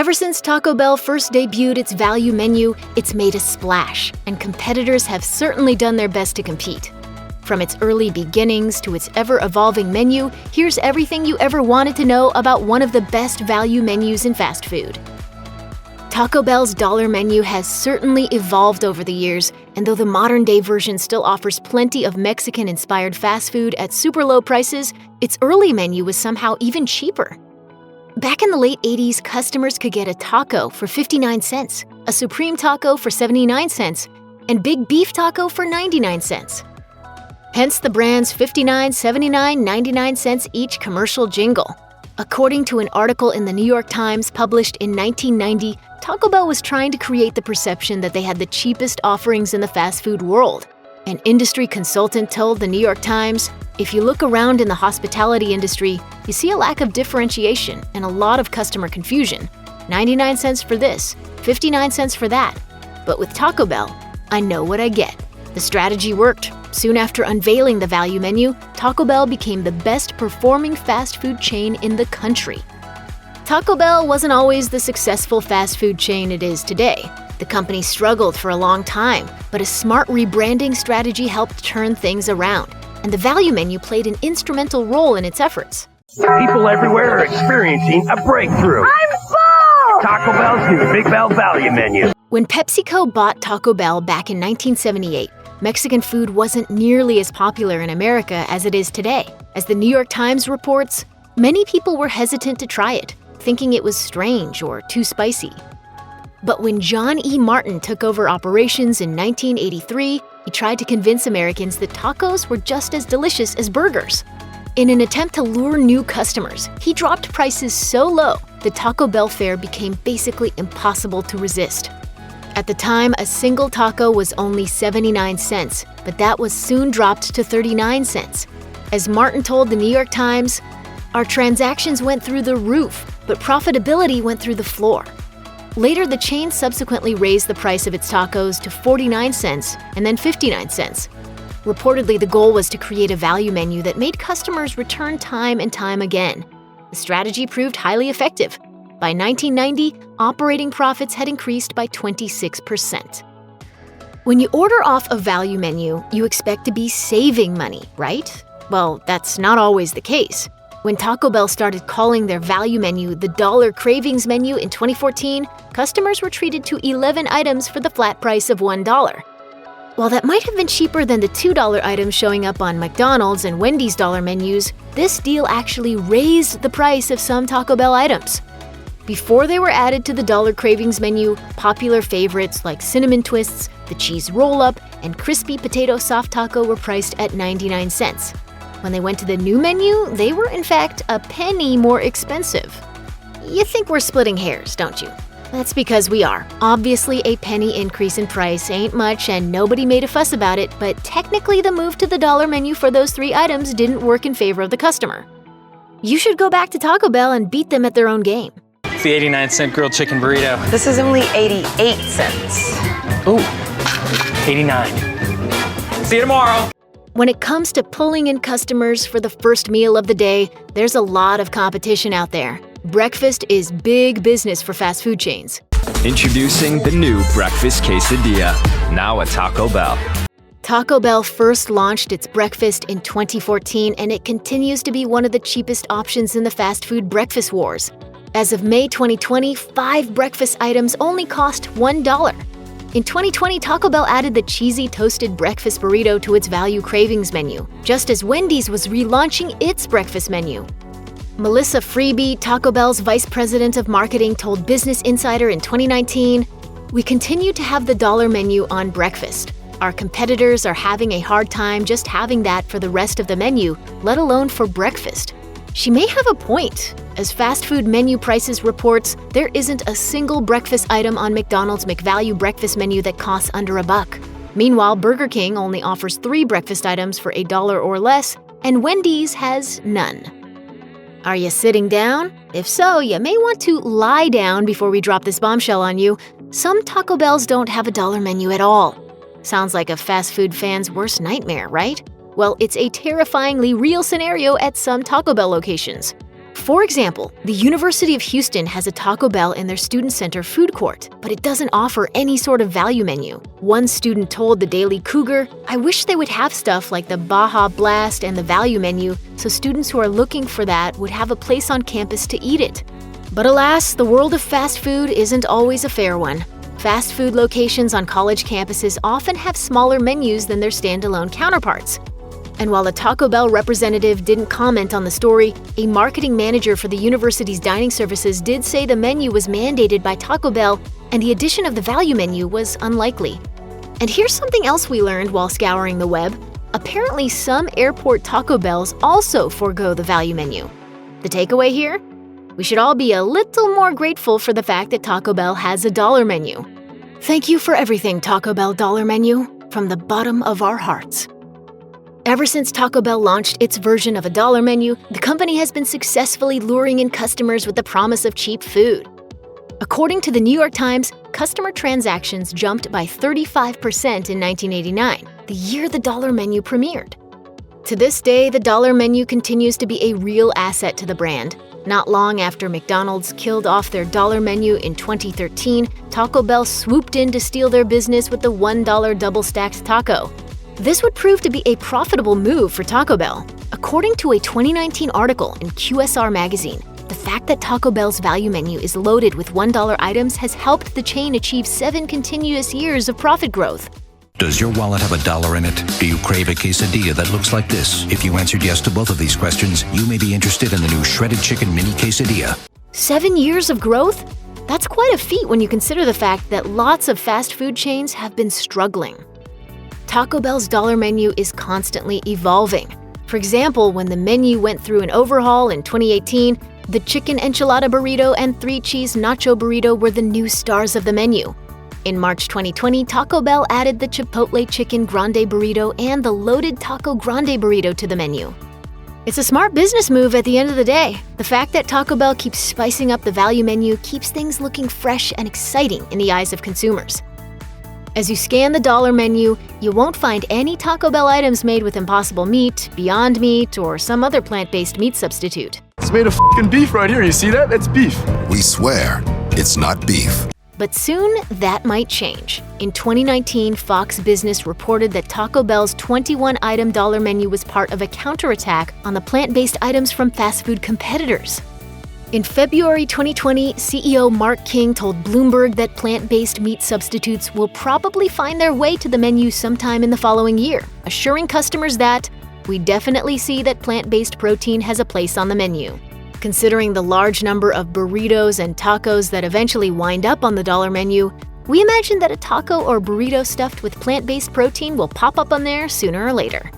Ever since Taco Bell first debuted its value menu, it's made a splash, and competitors have certainly done their best to compete. From its early beginnings to its ever-evolving menu, here's everything you ever wanted to know about one of the best value menus in fast food. Taco Bell's dollar menu has certainly evolved over the years, and though the modern-day version still offers plenty of Mexican-inspired fast food at super low prices, its early menu was somehow even cheaper. Back in the late 80s, customers could get a taco for 59 cents, a supreme taco for 79 cents, and big beef taco for 99 cents. Hence the brand's 59, 79, 99 cents each commercial jingle. According to an article in the New York Times published in 1990, Taco Bell was trying to create the perception that they had the cheapest offerings in the fast food world. An industry consultant told the New York Times, "If you look around in the hospitality industry, you see a lack of differentiation and a lot of customer confusion. 99 cents for this, 59 cents for that. But with Taco Bell, I know what I get." The strategy worked. Soon after unveiling the value menu, Taco Bell became the best-performing fast food chain in the country. Taco Bell wasn't always the successful fast food chain it is today. The company struggled for a long time, but a smart rebranding strategy helped turn things around, and the value menu played an instrumental role in its efforts. People everywhere are experiencing a breakthrough. I'm full! Taco Bell's new Big Bell value menu. When PepsiCo bought Taco Bell back in 1978, Mexican food wasn't nearly as popular in America as it is today. As the New York Times reports, many people were hesitant to try it, thinking it was strange or too spicy. But when John E. Martin took over operations in 1983, he tried to convince Americans that tacos were just as delicious as burgers. In an attempt to lure new customers, he dropped prices so low that Taco Bell fare became basically impossible to resist. At the time, a single taco was only 79 cents, but that was soon dropped to 39 cents. As Martin told the New York Times, "Our transactions went through the roof, but profitability went through the floor." Later, the chain subsequently raised the price of its tacos to 49 cents and then 59 cents. Reportedly, the goal was to create a value menu that made customers return time and time again. The strategy proved highly effective. By 1990, operating profits had increased by 26%. When you order off a value menu, you expect to be saving money, right? Well, that's not always the case. When Taco Bell started calling their value menu the Dollar Cravings menu in 2014, customers were treated to 11 items for the flat price of $1. While that might have been cheaper than the $2 items showing up on McDonald's and Wendy's dollar menus, this deal actually raised the price of some Taco Bell items. Before they were added to the Dollar Cravings menu, popular favorites like Cinnamon Twists, the Cheese Roll-Up, and Crispy Potato Soft Taco were priced at 99 cents. When they went to the new menu, they were in fact a penny more expensive. You think we're splitting hairs, don't you? That's because we are. Obviously, a penny increase in price ain't much and nobody made a fuss about it, but technically the move to the dollar menu for those 3 items didn't work in favor of the customer. You should go back to Taco Bell and beat them at their own game. It's the 89-cent grilled chicken burrito. This is only 88 cents. Ooh, 89. See you tomorrow. When it comes to pulling in customers for the first meal of the day, there's a lot of competition out there. Breakfast is big business for fast food chains. Introducing the new breakfast quesadilla, now at Taco Bell. Taco Bell first launched its breakfast in 2014, and it continues to be one of the cheapest options in the fast food breakfast wars. As of May 2020, 5 breakfast items only cost $1. In 2020, Taco Bell added the cheesy toasted breakfast burrito to its value cravings menu, just as Wendy's was relaunching its breakfast menu. Melissa Freeby, Taco Bell's vice president of marketing, told Business Insider in 2019, "We continue to have the dollar menu on breakfast. Our competitors are having a hard time just having that for the rest of the menu, let alone for breakfast." She may have a point. As Fast Food Menu Prices reports, there isn't a single breakfast item on McDonald's McValue breakfast menu that costs under $1. Meanwhile, Burger King only offers 3 breakfast items for $1 or less, and Wendy's has none. Are you sitting down? If so, you may want to lie down before we drop this bombshell on you. Some Taco Bells don't have a dollar menu at all. Sounds like a fast food fan's worst nightmare, right? Well, it's a terrifyingly real scenario at some Taco Bell locations. For example, the University of Houston has a Taco Bell in their Student Center food court, but it doesn't offer any sort of value menu. One student told the Daily Cougar, "I wish they would have stuff like the Baja Blast and the value menu so students who are looking for that would have a place on campus to eat it." But alas, the world of fast food isn't always a fair one. Fast food locations on college campuses often have smaller menus than their standalone counterparts. And while a Taco Bell representative didn't comment on the story, a marketing manager for the university's dining services did say the menu was mandated by Taco Bell and the addition of the value menu was unlikely. And here's something else we learned while scouring the web. Apparently, some airport Taco Bells also forego the value menu. The takeaway here? We should all be a little more grateful for the fact that Taco Bell has a dollar menu. Thank you for everything, Taco Bell dollar menu, from the bottom of our hearts. Ever since Taco Bell launched its version of a dollar menu, the company has been successfully luring in customers with the promise of cheap food. According to the New York Times, customer transactions jumped by 35% in 1989, the year the dollar menu premiered. To this day, the dollar menu continues to be a real asset to the brand. Not long after McDonald's killed off their dollar menu in 2013, Taco Bell swooped in to steal their business with the $1 double-stacked taco. This would prove to be a profitable move for Taco Bell. According to a 2019 article in QSR magazine, the fact that Taco Bell's value menu is loaded with $1 items has helped the chain achieve 7 continuous years of profit growth. Does your wallet have $1 in it? Do you crave a quesadilla that looks like this? If you answered yes to both of these questions, you may be interested in the new Shredded Chicken Mini Quesadilla. 7 years of growth? That's quite a feat when you consider the fact that lots of fast food chains have been struggling. Taco Bell's dollar menu is constantly evolving. For example, when the menu went through an overhaul in 2018, the chicken enchilada burrito and 3-cheese nacho burrito were the new stars of the menu. In March 2020, Taco Bell added the Chipotle Chicken Grande Burrito and the Loaded Taco Grande Burrito to the menu. It's a smart business move at the end of the day. The fact that Taco Bell keeps spicing up the value menu keeps things looking fresh and exciting in the eyes of consumers. As you scan the dollar menu, you won't find any Taco Bell items made with Impossible Meat, Beyond Meat, or some other plant-based meat substitute. It's made of f***ing beef right here. You see that? That's beef. We swear, it's not beef. But soon, that might change. In 2019, Fox Business reported that Taco Bell's 21-item dollar menu was part of a counterattack on the plant-based items from fast food competitors. In February 2020, CEO Mark King told Bloomberg that plant-based meat substitutes will probably find their way to the menu sometime in the following year, assuring customers that, "We definitely see that plant-based protein has a place on the menu." Considering the large number of burritos and tacos that eventually wind up on the dollar menu, we imagine that a taco or burrito stuffed with plant-based protein will pop up on there sooner or later.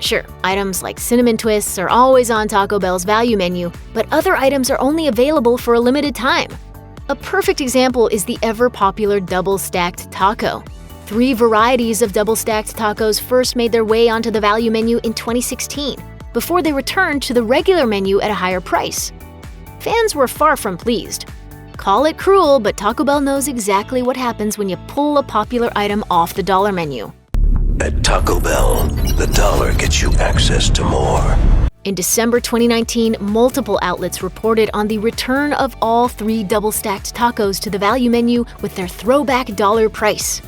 Sure, items like cinnamon twists are always on Taco Bell's value menu, but other items are only available for a limited time. A perfect example is the ever-popular double-stacked taco. 3 varieties of double-stacked tacos first made their way onto the value menu in 2016, before they returned to the regular menu at a higher price. Fans were far from pleased. Call it cruel, but Taco Bell knows exactly what happens when you pull a popular item off the dollar menu. At Taco Bell, the dollar gets you access to more. In December 2019, multiple outlets reported on the return of all 3 double-stacked tacos to the value menu with their throwback dollar price.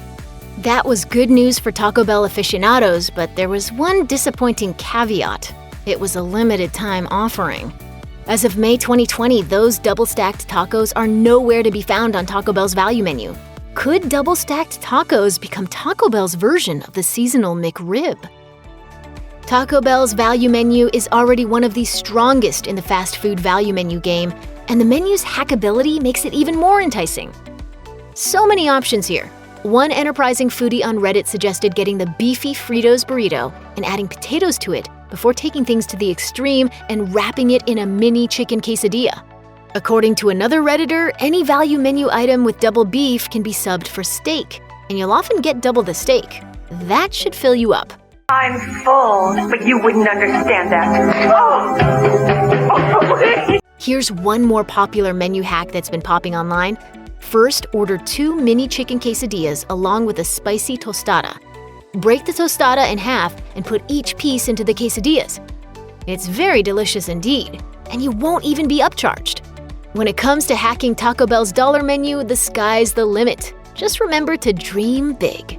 That was good news for Taco Bell aficionados, but there was one disappointing caveat. It was a limited-time offering. As of May 2020, those double-stacked tacos are nowhere to be found on Taco Bell's value menu. Could double-stacked tacos become Taco Bell's version of the seasonal McRib? Taco Bell's value menu is already one of the strongest in the fast food value menu game, and the menu's hackability makes it even more enticing. So many options here. One enterprising foodie on Reddit suggested getting the beefy Fritos burrito and adding potatoes to it before taking things to the extreme and wrapping it in a mini chicken quesadilla. According to another Redditor, any value menu item with double beef can be subbed for steak, and you'll often get double the steak. That should fill you up. I'm full, but you wouldn't understand that. Oh! Here's one more popular menu hack that's been popping online. First, order 2 mini chicken quesadillas along with a spicy tostada. Break the tostada in half and put each piece into the quesadillas. It's very delicious indeed. and you won't even be upcharged. When it comes to hacking Taco Bell's dollar menu, the sky's the limit. Just remember to dream big.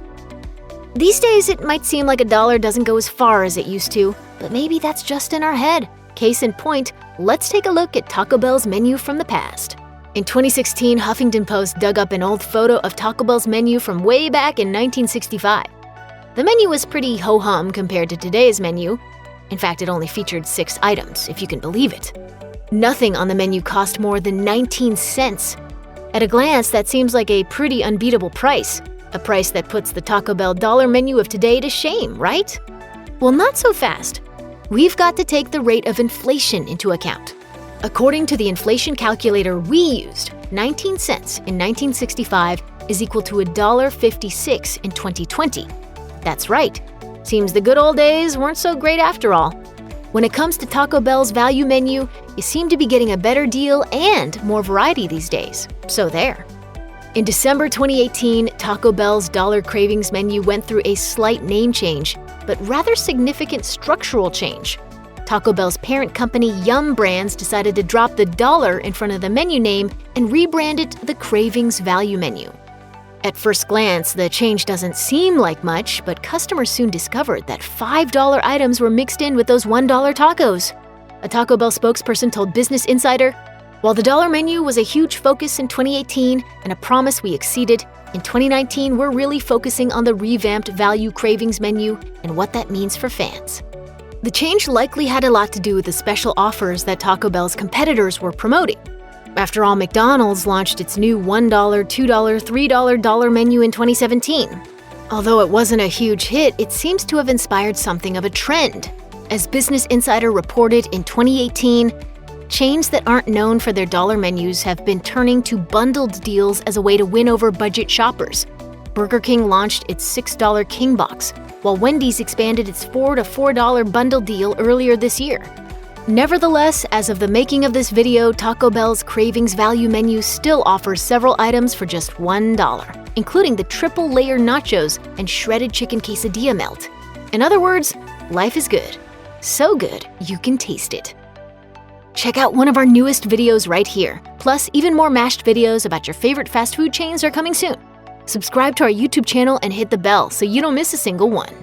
These days, it might seem like $1 doesn't go as far as it used to, but maybe that's just in our head. Case in point, let's take a look at Taco Bell's menu from the past. In 2016, Huffington Post dug up an old photo of Taco Bell's menu from way back in 1965. The menu was pretty ho-hum compared to today's menu. In fact, it only featured 6 items, if you can believe it. Nothing on the menu cost more than 19 cents. At a glance, that seems like a pretty unbeatable price. A price that puts the Taco Bell dollar menu of today to shame, right? Well, not so fast. We've got to take the rate of inflation into account. According to the inflation calculator we used, 19 cents in 1965 is equal to $1.56 in 2020. That's right. Seems the good old days weren't so great after all. When it comes to Taco Bell's value menu, you seem to be getting a better deal and more variety these days. So there. In December 2018, Taco Bell's Dollar Cravings menu went through a slight name change, but rather significant structural change. Taco Bell's parent company Yum Brands decided to drop the dollar in front of the menu name and rebrand it the Cravings Value Menu. At first glance, the change doesn't seem like much, but customers soon discovered that $5 items were mixed in with those $1 tacos. A Taco Bell spokesperson told Business Insider, "While the dollar menu was a huge focus in 2018 and a promise we exceeded, in 2019 we're really focusing on the revamped Value Cravings menu and what that means for fans." The change likely had a lot to do with the special offers that Taco Bell's competitors were promoting. After all, McDonald's launched its new $1, $2, $3 dollar menu in 2017. Although it wasn't a huge hit, it seems to have inspired something of a trend. As Business Insider reported in 2018, chains that aren't known for their dollar menus have been turning to bundled deals as a way to win over budget shoppers. Burger King launched its $6 King Box, while Wendy's expanded its $4 to $4 bundle deal earlier this year. Nevertheless, as of the making of this video, Taco Bell's Cravings Value menu still offers several items for just $1, including the triple-layer nachos and shredded chicken quesadilla melt. In other words, life is good. So good, you can taste it. Check out one of our newest videos right here. Plus, even more mashed videos about your favorite fast food chains are coming soon. Subscribe to our YouTube channel and hit the bell so you don't miss a single one.